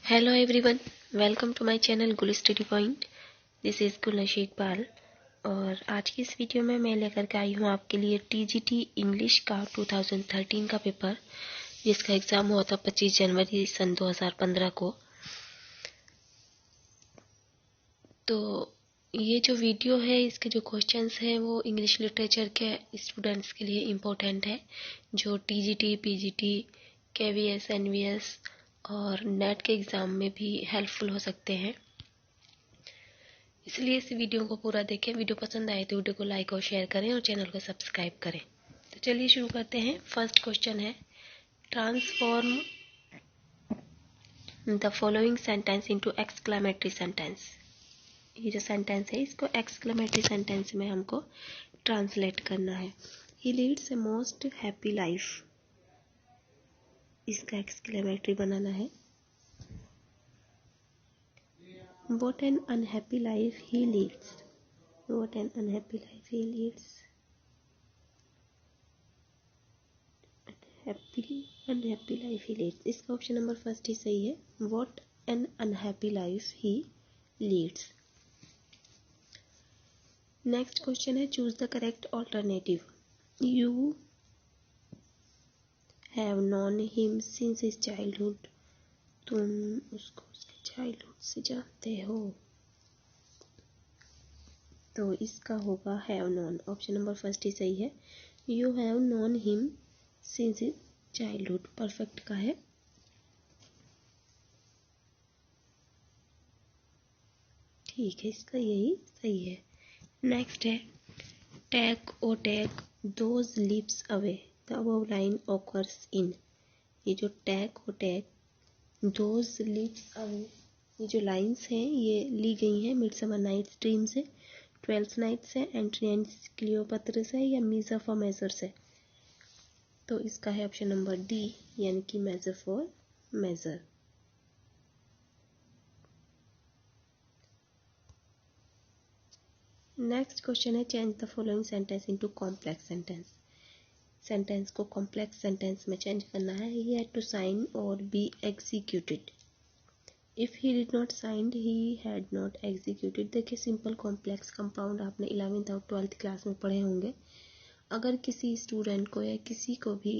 Hello everyone, welcome to my channel गुल study point. This is गुल नशीद पाल। और आज की इस वीडियो में मैं लेकर के आई हूँ आपके लिए टीजीटी इंग्लिश का 2013 का पेपर, जिसका एग्ज़ाम हुआ था 25 जनवरी सन 2015 को। तो ये जो वीडियो है, इसके जो क्वेश्चंस हैं वो इंग्लिश लिटरेचर के स्टूडेंट्स के लिए इम्पोर्टेंट है, जो टीजीटी, पीजीटी, केवीएस, एनवीएस और नेट के एग्ज़ाम में भी हेल्पफुल हो सकते हैं। इसलिए इस वीडियो को पूरा देखें। वीडियो पसंद आए तो वीडियो को लाइक और शेयर करें और चैनल को सब्सक्राइब करें। तो चलिए शुरू करते हैं। फर्स्ट क्वेश्चन है, transform the following sentence into exclamatory sentence. ये जो सेंटेंस है, इसको एक्सक्लेमेटरी सेंटेंस में हमको ट्रांसलेट करना है। He leads a most happy life, इसका एक्सक्लेमेटरी बनाना है। What an unhappy life he leads. What an unhappy life he leads. Unhappy life he leads. इसका ऑप्शन नंबर फर्स्ट ही सही है। What an unhappy life he leads. Next question है, choose the correct alternative. You have known him since his childhood. तुम उसको उसके childhood से जानते हो, तो इसका होगा have known. Option number first ही सही है। You have known him since his childhood perfect का है। ठीक है, इसका यही सही है। नेक्स्ट है, take O take those lips away, the above line occurs in. ये जो take O take those lips away, ये जो लाइंस हैं ये ली गई हैं मिडसमर नाइट्स ड्रीम से, 12th नाइट से, एंटनी एंड क्लियोपैत्रा से, या मीज़र फॉर मेजर से। तो इसका है ऑप्शन नंबर डी, यानी कि major for major. Next question है, change the following sentence into complex sentence. Sentence को कॉम्प्लेक्स सेंटेंस में चेंज करना है। ही हैड टू साइन और be executed. If he did not sign, he had not executed. देखिए, simple complex compound आपने 11th और 12th class में पढ़े होंगे। अगर किसी स्टूडेंट को या किसी को भी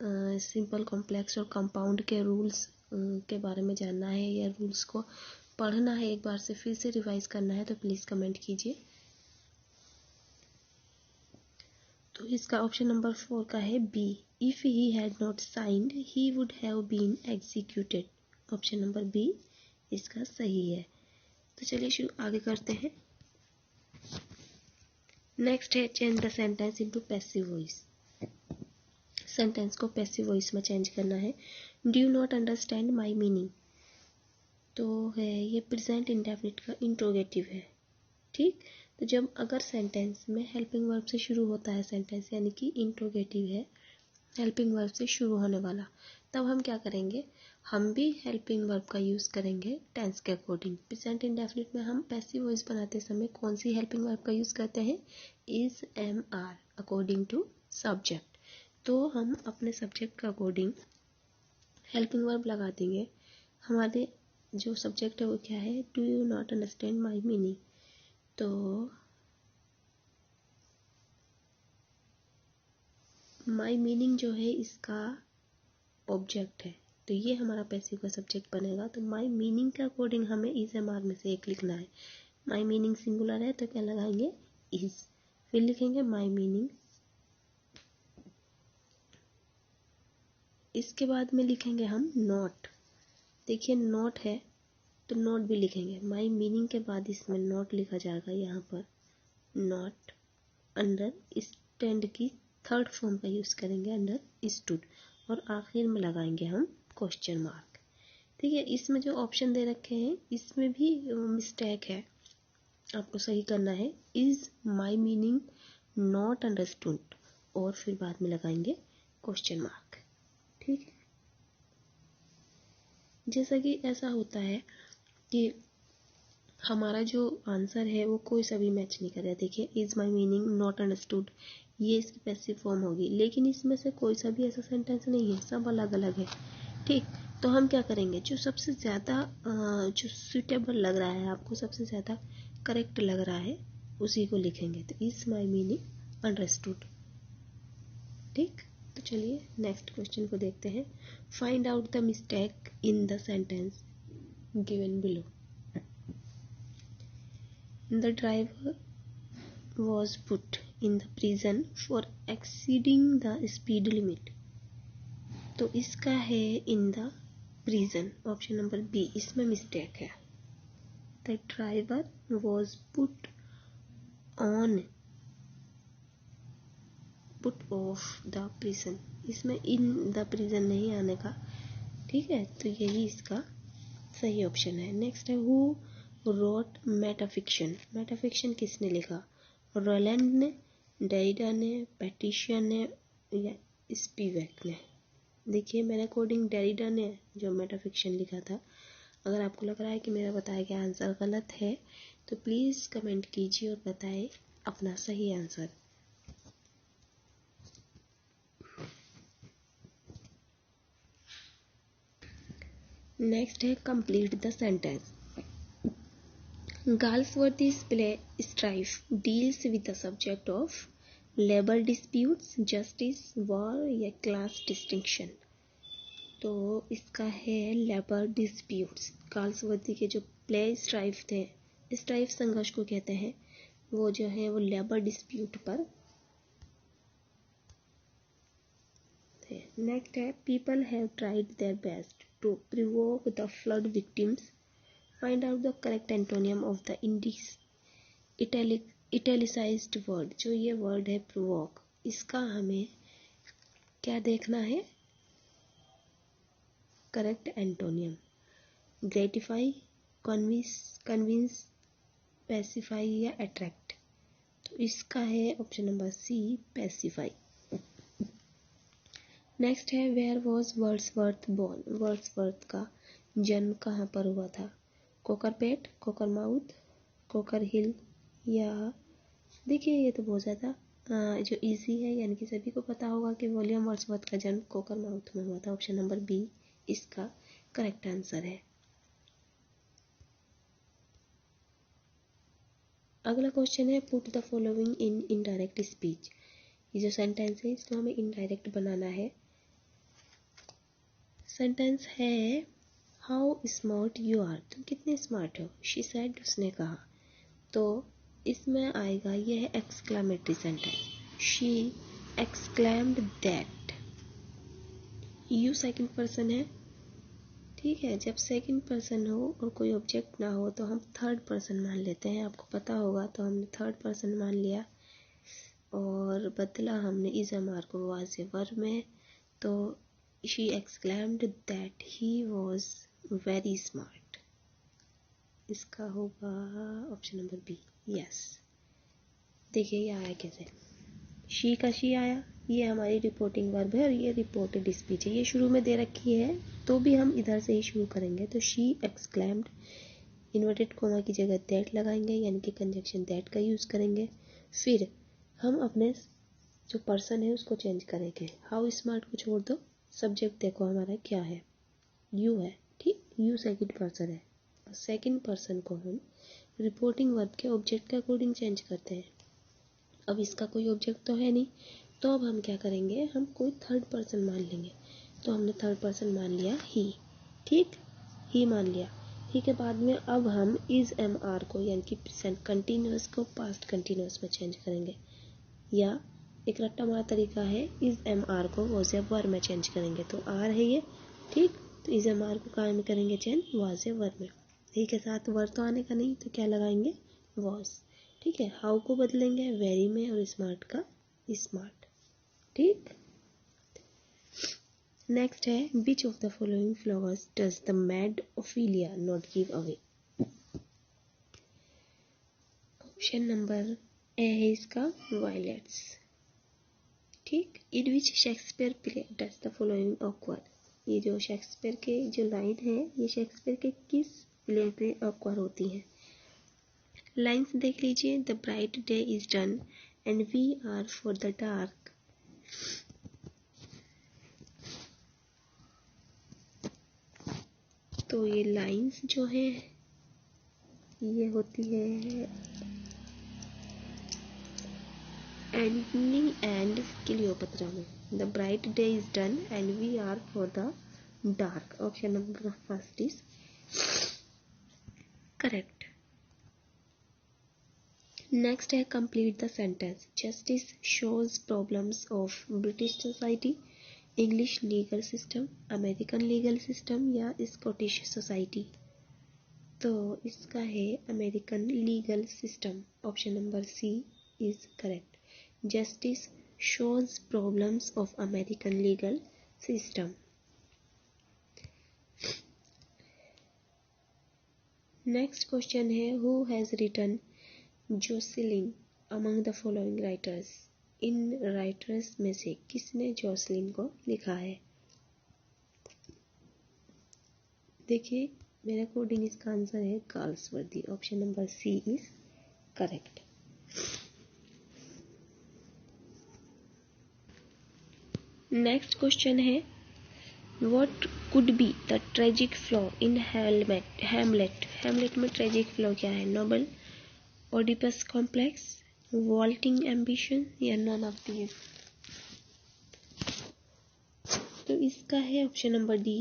सिंपल कॉम्प्लेक्स और कंपाउंड के रूल्स के बारे में जानना है, या रूल्स को पढ़ना है, एक बार से फिर से रिवाइज करना है, तो प्लीज़ कमेंट कीजिए। तो इसका ऑप्शन नंबर 4 का है B, if he had not signed he would have been executed. Option number B इसका सही है। तो चलिए शुरू आगे करते हैं। नेक्स्ट है, change the sentence into passive voice. Sentence को पैसिव वॉइस में चेंज करना है। Do you not understand my meaning, तो है ये प्रेजेंट इंडेफिनिट का इंट्रोगेटिव है। ठीक, तो जब अगर सेंटेंस में हेल्पिंग वर्ब से शुरू होता है सेंटेंस, यानी कि इंट्रोगेटिव है, हेल्पिंग वर्ब से शुरू होने वाला, तब हम क्या करेंगे, हम भी हेल्पिंग वर्ब का यूज़ करेंगे टेंस के अकॉर्डिंग। प्रेजेंट इंडेफिनिट में हम पैसिव वॉइस बनाते समय कौन सी हेल्पिंग वर्ब का यूज़ करते हैं, is, am, are, according to subject. तो हम अपने सब्जेक्ट के अकॉर्डिंग हेल्पिंग वर्ब लगा देंगे। हमारे जो सब्जेक्ट है वो क्या है, do you not understand my meaning, तो माई मीनिंग जो है इसका ऑब्जेक्ट है, तो ये हमारा पैसिव का सब्जेक्ट बनेगा। तो माई मीनिंग के अकॉर्डिंग हमें इज, एम, आर में से एक लिखना है। माई मीनिंग सिंगुलर है तो क्या लगाएंगे, इज, फिर लिखेंगे माई मीनिंग। इसके बाद में लिखेंगे हम नॉट। देखिए नॉट है तो नॉट भी लिखेंगे। माई मीनिंग के बाद इसमें नॉट लिखा जाएगा, यहाँ पर नॉट। अंडर स्टैंड की थर्ड फॉर्म का यूज़ करेंगे, अंडर स्टूड, और आखिर में लगाएंगे हम क्वेश्चन मार्क। ठीक है, इसमें जो ऑप्शन दे रखे हैं इसमें भी मिस्टेक है, आपको सही करना है। Is my meaning not understood, और फिर बाद में लगाएंगे क्वेश्चन मार्क। ठीक है, जैसा कि ऐसा होता है कि हमारा जो आंसर है वो कोई सा भी मैच नहीं कर रहा। देखिए, is my meaning not understood, ये इसकी पैसिव फॉर्म होगी, लेकिन इसमें से कोई सा भी ऐसा सेंटेंस नहीं है, सब अलग अलग है। ठीक, तो हम क्या करेंगे, जो सबसे ज़्यादा जो सूटेबल लग रहा है आपको, सबसे ज़्यादा करेक्ट लग रहा है, उसी को लिखेंगे। तो इज माई मीनिंग अंडरस्टूड। ठीक, तो चलिए नेक्स्ट क्वेश्चन को देखते हैं। Find out the mistake in the sentence given below. The driver was put in the prison for exceeding the speed limit। तो इसका है in the prison, option number B, इसमें मिस्टेक है। The driver was put off the prison, इसमें in the prison नहीं आने का। ठीक है, तो यही इसका सही ऑप्शन है। नेक्स्ट है who wrote मेटाफिक्शन। मेटाफिक्शन किसने लिखा, रोलैंड ने, डेरिडा ने, पैट्रिशिया ने या स्पिवक ने। देखिए मेरे अकॉर्डिंग डेरिडा ने जो मेटाफिक्शन लिखा था। अगर आपको लग रहा है कि मेरा बताया गया आंसर गलत है तो प्लीज़ कमेंट कीजिए और बताएं अपना सही आंसर। नेक्स्ट है complete the sentence. Galsworthy's play Strife deals with the subject of labor disputes, justice, war या class distinction। तो इसका है लेबर डिस्प्यूट्स। गाल्सवर्दी के जो प्ले स्ट्राइफ थे, स्ट्राइफ संघर्ष को कहते हैं, वो जो है वो लेबर डिस्प्यूट पर थे। नेक्स्ट है people have tried their best to provoke the flood victims. Find out the correct antonym of the italicised word. जो ये वर्ड है प्रोवोक, इसका हमें क्या देखना है, correct antonym. Gratify, convince, pacify या अट्रैक्ट। तो इसका है option number C, pacify. Next है where was Wordsworth born. Wordsworth का जन्म कहाँ पर हुआ था, कोकरपेट, कोकरमाउथ, कोकर हिल या। देखिए ये तो बहुत ज़्यादा जो इजी है, यानी कि सभी को पता होगा कि विलियम वर्ड्सवर्थ का जन्म कोकरमाउथ में हुआ था। ऑप्शन नंबर बी इसका करेक्ट आंसर है। अगला क्वेश्चन है put the following in indirect speech. ये जो सेंटेंस है इसको हमें इनडायरेक्ट बनाना है। सेंटेंस है हाउ स्मार्ट यू आर, तुम कितने स्मार्ट हो। शी सेड, उसने कहा। तो इसमें आएगा, यह है exclamatory sentence. She exclaimed that. You second person है, ठीक है। जब सेकंड पर्सन हो और कोई ऑब्जेक्ट ना हो तो हम थर्ड पर्सन मान लेते हैं, आपको पता होगा। तो हमने थर्ड पर्सन मान लिया और बदला हमने इज एम आर को वाज ए वर्ब में। तो she exclaimed that he was very smart. इसका होगा ऑप्शन नंबर बी, यस। देखिए ये आया कैसे, शी का शी आया, ये हमारी रिपोर्टिंग वर्ब है और ये रिपोर्टेड स्पीच है। ये शुरू में दे रखी है तो भी हम इधर से ही शुरू करेंगे। तो शी एक्सक्लेम्ड, इन्वर्टेड कोमा की जगह दैट लगाएंगे, यानी कि कंजक्शन दैट का यूज़ करेंगे। फिर हम अपने जो पर्सन है उसको चेंज करेंगे। हाउ स्मार्ट को छोड़ दो, सब्जेक्ट देखो हमारा क्या है, यू है, ठीक। यू सेकंड पर्सन है और सेकंड पर्सन को हम रिपोर्टिंग वर्ब के ऑब्जेक्ट के अकॉर्डिंग चेंज करते हैं। अब इसका कोई ऑब्जेक्ट तो है नहीं, तो अब हम क्या करेंगे, हम कोई थर्ड पर्सन मान लेंगे। तो हमने थर्ड पर्सन मान लिया ही, ठीक, ही मान लिया। ठीक है, बाद में अब हम इज एम आर को यानी कि प्रेजेंट कंटिन्यूअस को पास्ट कंटिन्यूअस में चेंज करेंगे, या एक रट्टा मारा तरीका है, इज एम आर को वॉज ए वर्ब में चेंज करेंगे। तो आर है ये, ठीक। तो इज एम आर को कहाँ में करेंगे चेंज, वॉज ए वर्ब में। ठीक है, साथ वर्ब तो आने का नहीं तो क्या लगाएंगे, वॉज। ठीक है, हाउ को बदलेंगे वेरी में और स्मार्ट का स्मार्ट, ठीक। नेक्स्ट है which of the following flowers does the mad Ophelia not give away. Option number A है इसका वायलेट्स, ठीक। In which Shakespeare play does the following occur. ये जो शेक्सपियर के जो लाइन है ये शेक्सपियर के किस प्ले पे ऑक्वर होती हैं। लाइन्स देख लीजिए, the bright day is done and we are for the dark. तो ये लाइंस जो है ये होती है एंटनी एंड क्लियोपेत्रा में. The bright day is done and we are for the dark. Option number first is correct. Next है complete the sentence. Justice shows problems of British society, English legal system, American legal system या Scottish society. तो इसका है American legal system. Option number C is correct. Justice shows problems of American legal system. Next question है who has written Joscelyn among the following writers. इन writers में से किसने Josselin को लिखा है. देखिए मेरे अकॉर्डिंग इसका आंसर है Galsworthy. Option number C is correct. Next question है what could be the tragic flaw in Hamlet. Hamlet में ट्रेजिक फ्लॉ क्या है. Noble, Oedipus complex, vaulting ambition या नन ऑफ दीज. तो इसका है option number D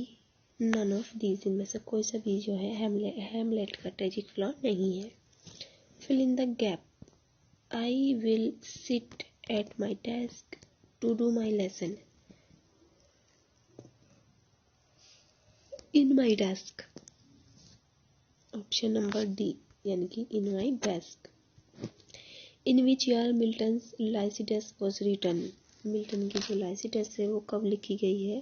none of these. इनमें से कोई सा भी जो है हैमलेट का ट्रेजिक फ्लॉ नहीं है. Fill in the gap. I will sit at my desk to do my lesson. In my desk. Option number D यानी कि in my desk. In which year Milton's Lycidas was written. Milton की जो लाइसिडस है वो कब लिखी गई है.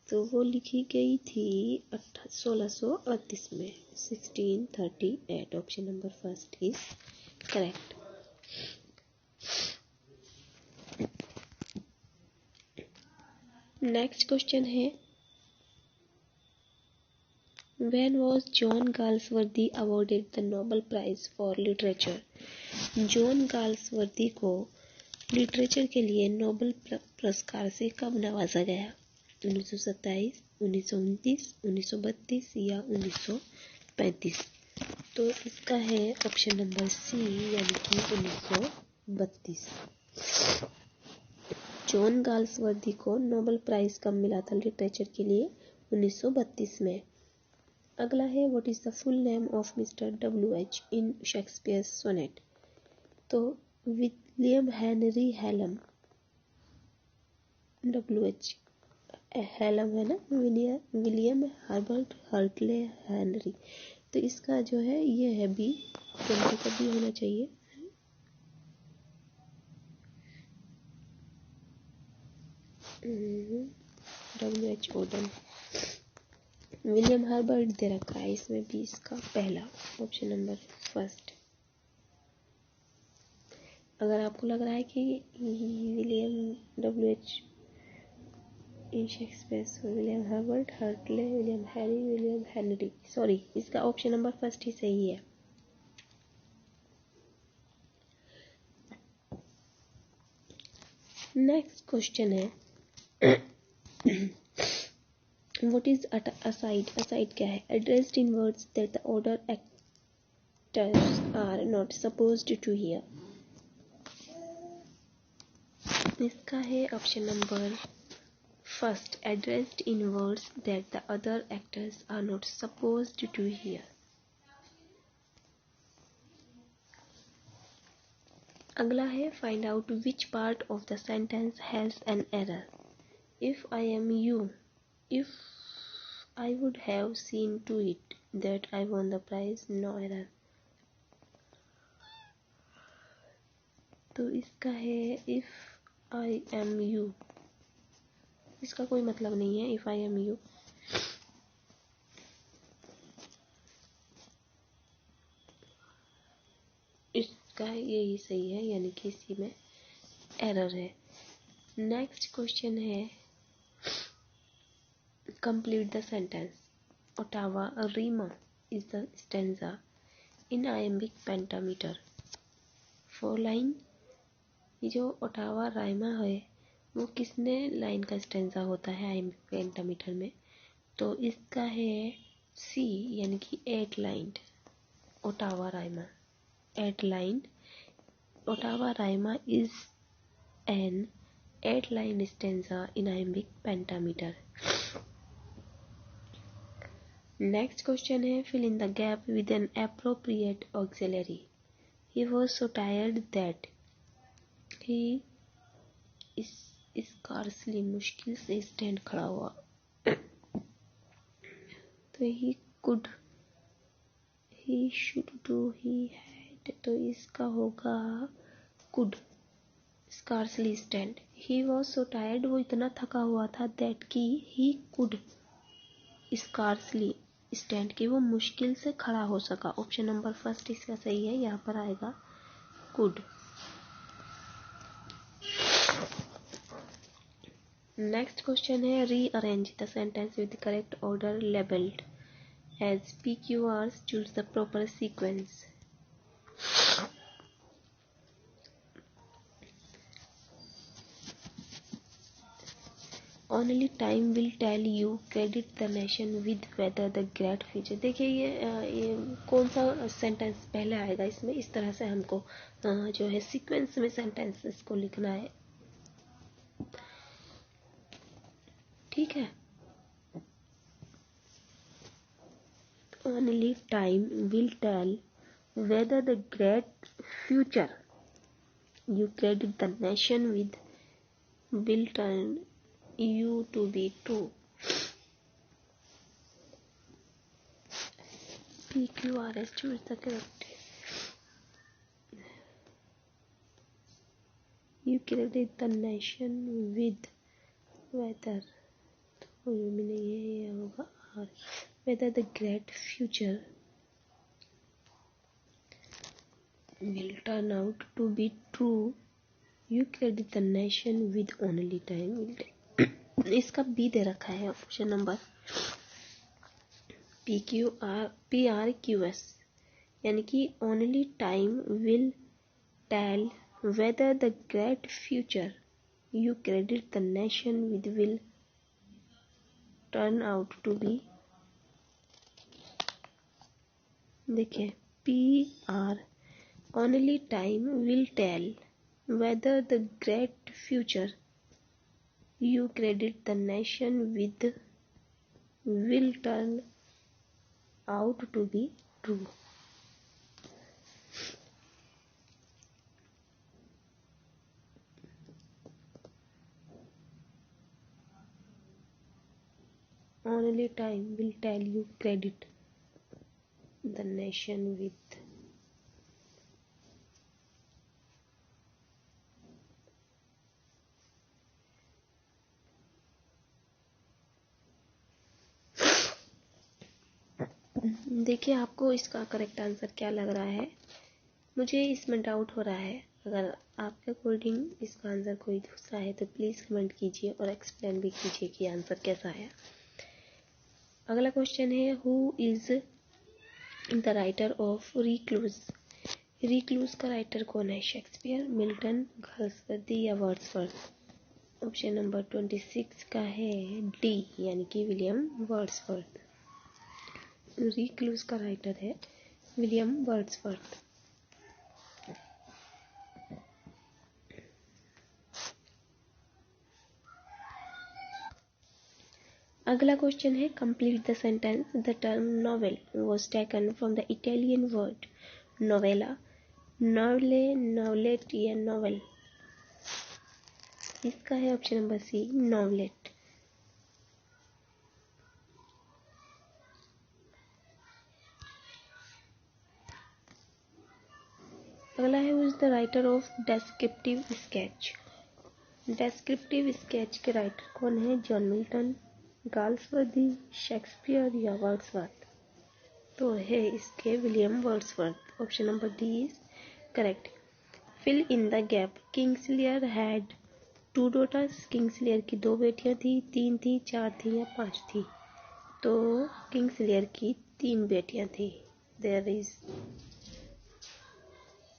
तो वो लिखी गई थी 1638 में. 1638. Option number first is correct. Next question है When was John Galsworthy awarded the Nobel Prize for Literature? John Galsworthy को लिटरेचर के लिए नोबेल पुरस्कार से कब नवाजा गया. 1927, 1929, 1932 या 1935. तो इसका है ऑप्शन नंबर सी यानी कि 1932. जॉन गाल्सवर्दी को नोबेल प्राइज कब मिला था लिटरेचर के लिए. 1932 में. अगला है what is the full name of mister WH in Shakespeare sonnet. तो William Henry Hallam. WH Hallam है ना. William Herbert Hartley Henry. तो इसका जो है ये है बी. ट्वेंटी का भी होना चाहिए. WH Auden. विलियम हर्बर्ट दे रखा है इसमें भी इसका पहला. Option number first. अगर आपको लग रहा है कि William WH in Shakespeare, William Herbert Hartley, William Harry, William Henry, sorry इसका ऑप्शन नंबर फर्स्ट ही सही है. नेक्स्ट क्वेश्चन है व्हाट इज असाइड. असाइड क्या है. Addressed in words that the other actors are not supposed to hear. इसका है option number first. Addressed in words that the other actors are not supposed to hear. अगला है find out which part of the sentence has an error. If I am you, if I would have seen to it that I won the prize. No error. तो इसका है if I am you. इसका कोई मतलब नहीं है if I am you. इसका यही सही है यानी कि इसी में एरर है. नेक्स्ट क्वेश्चन है complete the sentence. Ottawa rima is the stanza in iambic pentameter. 4 line. ये जो ओटावा राइमा है वो किसने लाइन का स्टेंजा होता है iambic pentameter में. तो इसका है सी यानी कि 8 lined Ottawa Raima. 8 lined Ottawa Raima is an 8 line stanza in iambic pentameter. Next question है fill in the gap with an appropriate auxiliary. He was so tired that he scarcely मुश्किल से stand खड़ा हुआ तो he could he should do he had तो इसका होगा could scarcely stand. He was so tired वो इतना थका हुआ था that कि he could scarcely stand कि वो मुश्किल से खड़ा हो सका। ऑप्शन नंबर फर्स्ट इसका सही है, यहाँ पर आएगा could. नेक्स्ट क्वेश्चन है rearrange the sentence with the correct order labeled as PQRs. Choose the proper sequence. Only time will tell you credit the nation with whether the great future. देखिए ये कौन सा सेंटेंस पहले आएगा इसमें, इस तरह से हमको जो है सीक्वेंस में सेंटेंसेस को लिखना है, ठीक है। Only time will tell whether the great future you credit the nation with will turn you to be true. PQRS choose the correct. You credit the nation with whether तो ये होगा और whether the great future will turn out to be true. You credit the nation with only time will tell. इसका B दे रखा है option number PRQS यानी कि only time will tell whether the great future you credit the nation with will turn out to be. देखिए PR only time will tell whether the great future you credit the nation with will turn out to be true. Only time will tell you credit the nation with देखिए आपको इसका correct answer क्या लग रहा है, मुझे इसमें doubt हो रहा है। अगर आपके अकॉर्डिंग इसका आंसर कोई दूसरा है तो प्लीज़ कमेंट कीजिए और एक्सप्लेन भी कीजिए कि आंसर कैसा है। अगला क्वेश्चन है who is the writer of Recluse. Recluse का राइटर कौन है? शेक्सपियर, मिल्टन, गाल्सवर्दी या वर्ड्सवर्थ। ऑप्शन नंबर 26 का है डी यानी कि विलियम वर्ड्सवर्थ। रिक्लूज का राइटर है विलियम वर्ड्सवर्थ। अगला क्वेश्चन है complete the sentence. The term novel was taken from the Italian word novella, novelle, novelette या नॉवेल। इसका है ऑप्शन नंबर सी नॉवलेट। अगला है is the writer of descriptive sketch. Descriptive sketch के writer कौन है? जॉन मिल्टन, गाल्सवर्दी, शेक्सपियर या Wordsworth. तो है इसके William Wordsworth. Option number D is correct. Fill in the gap. King's Lear had 2 daughters। King's Lear की 2 बेटियां थी, 3 थी, 4 थी या 5 थी। तो किंग्स लियर की 3 बेटियां थी। There is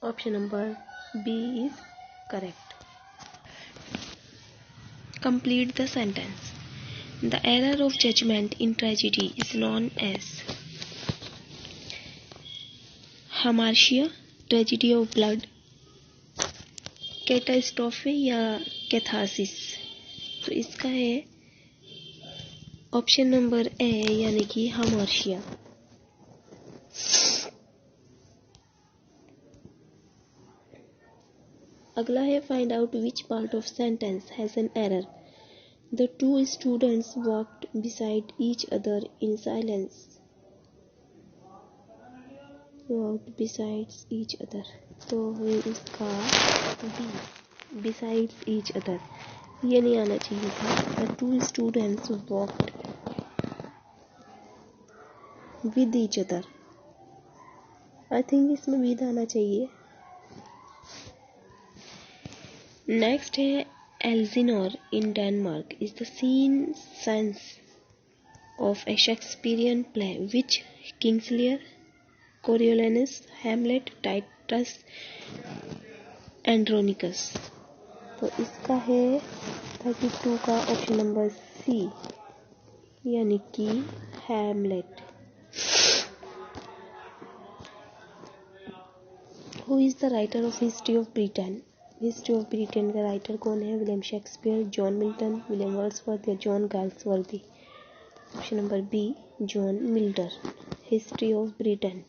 option number B is correct. Complete the sentence. The error of judgement in tragedy is known as hamartia, tragedy of blood, catastrophe या कैथारसिस। तो इसका है ऑप्शन नंबर ए यानी कि हामार्शिया। अगला है find out which part of sentence has an error. The two students walked beside each other in silence. Walked besides each other, तो इसका बी, बिसाइड्स ईच अदर, ये नहीं आना चाहिए था। The two students walked with each other, I think इसमें with आना चाहिए। नेक्स्ट है Elsinore in Denmark is the scene sense of a Shakespearean play which Kings Lear, Coriolanus, Hamlet, Titus, Andronicus. तो इसका है 32 का ऑप्शन नंबर सी यानी कि Hamlet. Who is the writer of history of Britain. History of Britain का writer कौन है? William Shakespeare, John Milton, William Wordsworth या John Galsworthy. Option number B John Milton. History of Britain.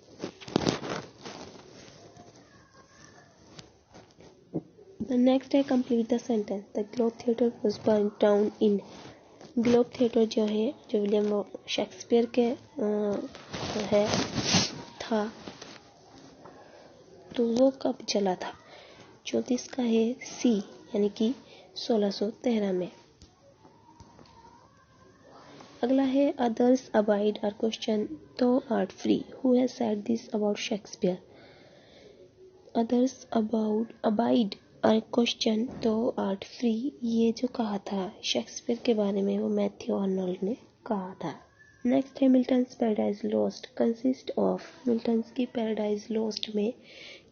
The next है complete the sentence. The Globe Theatre was burned down in. Globe theatre जो है जो William Shakespeare के है था, तो वो कब चला था? 34 का है सी यानी कि 1613 में। अगला है others abide our question thou art free. Who has said this about Shakespeare? Others abide our question thou art free, ये जो कहा था शेक्सपियर के बारे में वो मैथ्यू आर्नोल्ड ने कहा था। नेक्स्ट है Milton's paradise lost consist of. Milton's की पैराडाइज लॉस्ट में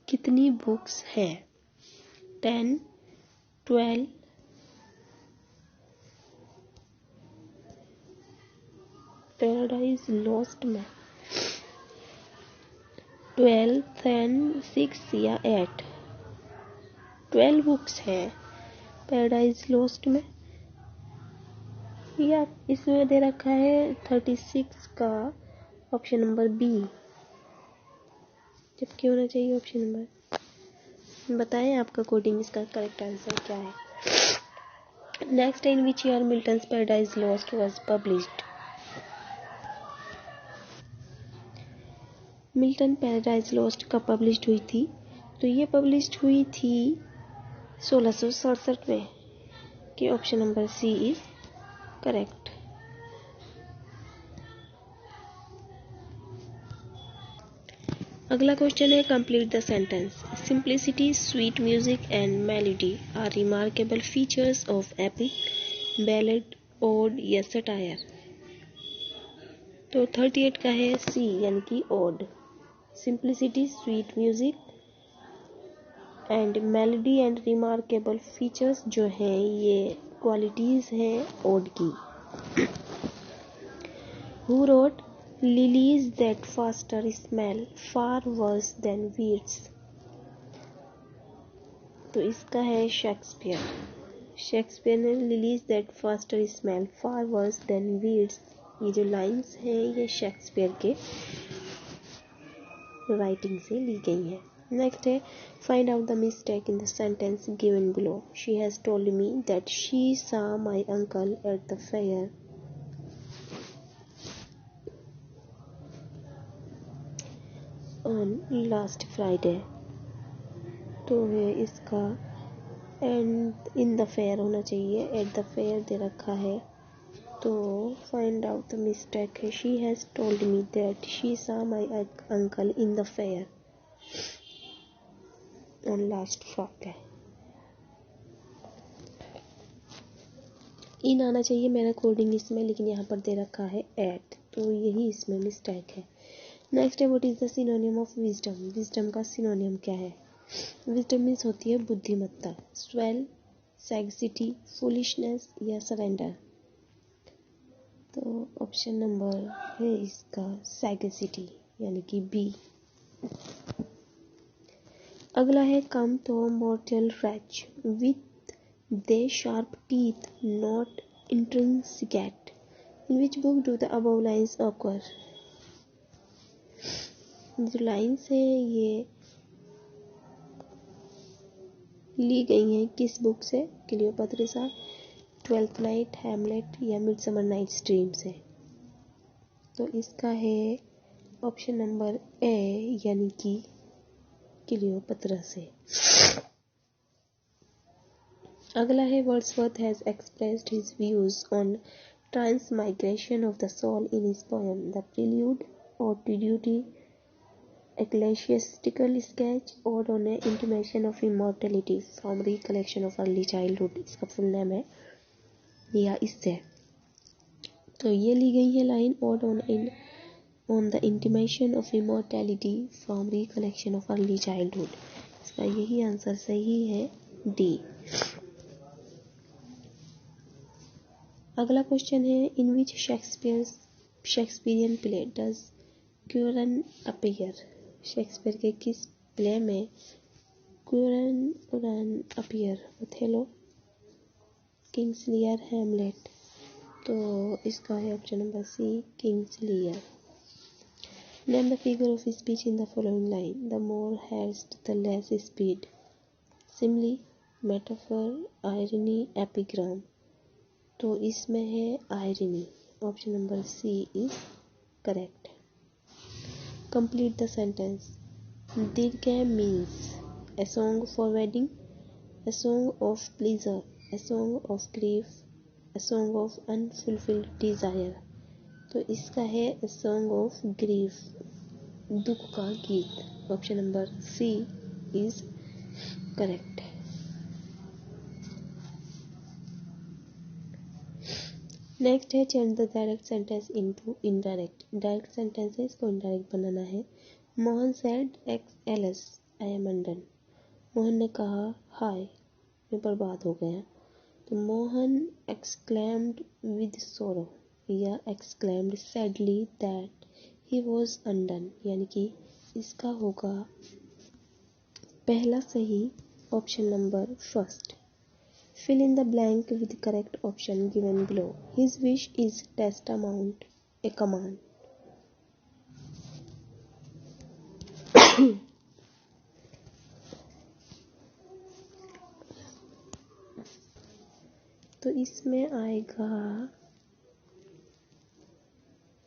कितनी बुक्स हैं? 10, 12, पैराडाइज लॉस्ट में 12, 10, 6 या 8? 12 बुक्स हैं पैराडाइज लॉस्ट में, या इसमें दे रखा है 36 का ऑप्शन नंबर बी, जबकि होना चाहिए ऑप्शन नंबर। बताएं आपका कोडिंग इसका करेक्ट आंसर क्या है। Next in which year Milton's paradise lost was published. Milton paradise lost कब पब्लिश्ड हुई थी? तो ये पब्लिश्ड हुई थी 1667 में, कि option number C is correct. अगला क्वेश्चन है complete the sentence. Simplicity, sweet music and melody are remarkable features of epic, ballad, ode या सटायर। तो 38 का है सी यानी कि ode. Simplicity, sweet music and melody and remarkable features जो हैं ये क्वालिटीज हैं ओड की। Who wrote lilies that fester smell far worse than weeds. तो इसका है शेक्सपियर। शेक्सपियर ने lilies that fester smell far worse than weeds, ये जो लाइंस हैं ये शेक्सपियर के राइटिंग से ली गई है। नेक्स्ट है find out the mistake in the sentence given below. She has told me that she saw my uncle at the fair on last Friday. तो है इसका एंड इन द फेयर होना चाहिए, एट द फेयर दे रखा है। तो find out the mistake है she has told me that she saw my uncle in the fair on last Friday. In आना चाहिए मेरा कोडिंग इसमें, लेकिन यहाँ पर दे रखा है एट, तो यही इसमें मिस्टेक है। नेक्स्ट है what is the synonym of wisdom. Wisdom का सिनोनिम क्या है? विजडम मीन्स होती है बुद्धिमत्ता, स्वेल, सैगसिटी, फुलिशनेस या सरेंडर। तो ऑप्शन नंबर है इसका सैगेसिटी यानी कि बी। अगला है come thou mortal wretch with the sharp teeth knot intrinsicate in which book do the above lines occur. जो लाइन्स है ये ली गई हैं किस बुक से? क्लियोपैट्रा, ट्वेल्थ नाइट, हैमलेट या मिडसमर नाइट्स ड्रीम से। तो इसका है ऑप्शन नंबर ए यानी कि क्लियोपैट्रा से। अगला है Wordsworth has expressed his views on transmigration of the soul in his poem the prelude और ट्रिब्यूटी ecclesiastical sketch or on a intimation of immortality from recollection of early childhood। इसका full name है या इससे। तो ये ली गई है लाइन और on the intimation of immortality from recollection of early childhood। इसका यही आंसर सही है डी। अगला क्वेश्चन है in which Shakespearean play does Curan appear. Shakespeare के किस प्ले में Curan appear? Othello, Kings Lear, Hamlet. तो इसका है option number C Kings Lear. Name the figure of speech in the following line the more haste the less speed. Simile, metaphor, irony, epigram. तो इसमें है irony. Option number C is correct. Complete the sentence. Dirgam means a song for wedding, a song of pleasure, a song of grief, a song of unfulfilled desire। तो इसका है a song of grief, दुख का गीत। Option number C is correct. Next है change the direct sentence into indirect. Direct sentence है इसको indirect बनाना है। मोहन सेड एक्स alas I am undone. Mohan ने कहा हाय मैं बर्बाद हो गया। तो मोहन एक्सक्लेम्ड विद सोरो या exclaimed sadly that he was undone यानी कि इसका होगा पहला सही option number first. Fill in the blank with the correct option given below. His wish is tantamount a command. तो इसमें आएगा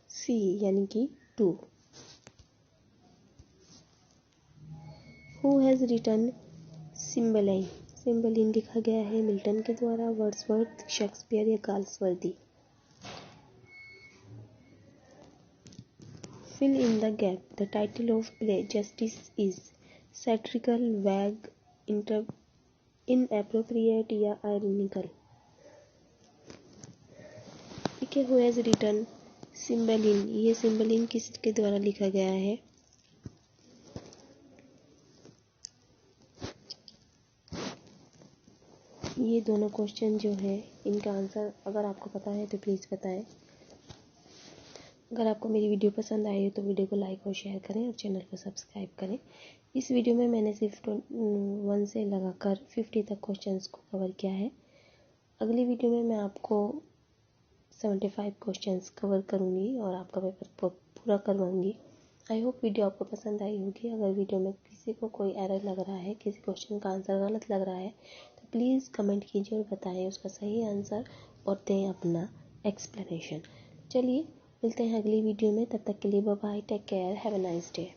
सी यानी कि 2। Who has written Cymbeline? Cymbeline लिखा गया है मिल्टन के द्वारा, वर्ड्सवर्थ, शेक्सपियर या Galsworthy. Fill in the gap. The title of play Justice is satirical, vague, inappropriate या आयरनिकल। ठीक है, हु हैज रिटन सिम्बलिन, ये सिम्बलिन किसके द्वारा लिखा गया है? ये दोनों क्वेश्चन जो है इनका आंसर अगर आपको पता है तो प्लीज़ बताएं। अगर आपको मेरी वीडियो पसंद आई हो तो वीडियो को लाइक और शेयर करें और चैनल को सब्सक्राइब करें। इस वीडियो में मैंने सिर्फ 1 से लगाकर 50 तक क्वेश्चंस को कवर किया है। अगली वीडियो में मैं आपको 75 क्वेश्चंस कवर करूँगी और आपका पेपर पूरा करवाऊँगी। आई होप वीडियो आपको पसंद आई होगी। अगर वीडियो में किसी को कोई एरर लग रहा है, किसी क्वेश्चन का आंसर गलत लग रहा है तो प्लीज़ कमेंट कीजिए और बताएं उसका सही आंसर और दें अपना एक्सप्लेनेशन। चलिए मिलते हैं अगली वीडियो में, तब तक के लिए bye bye, take care, have a nice day.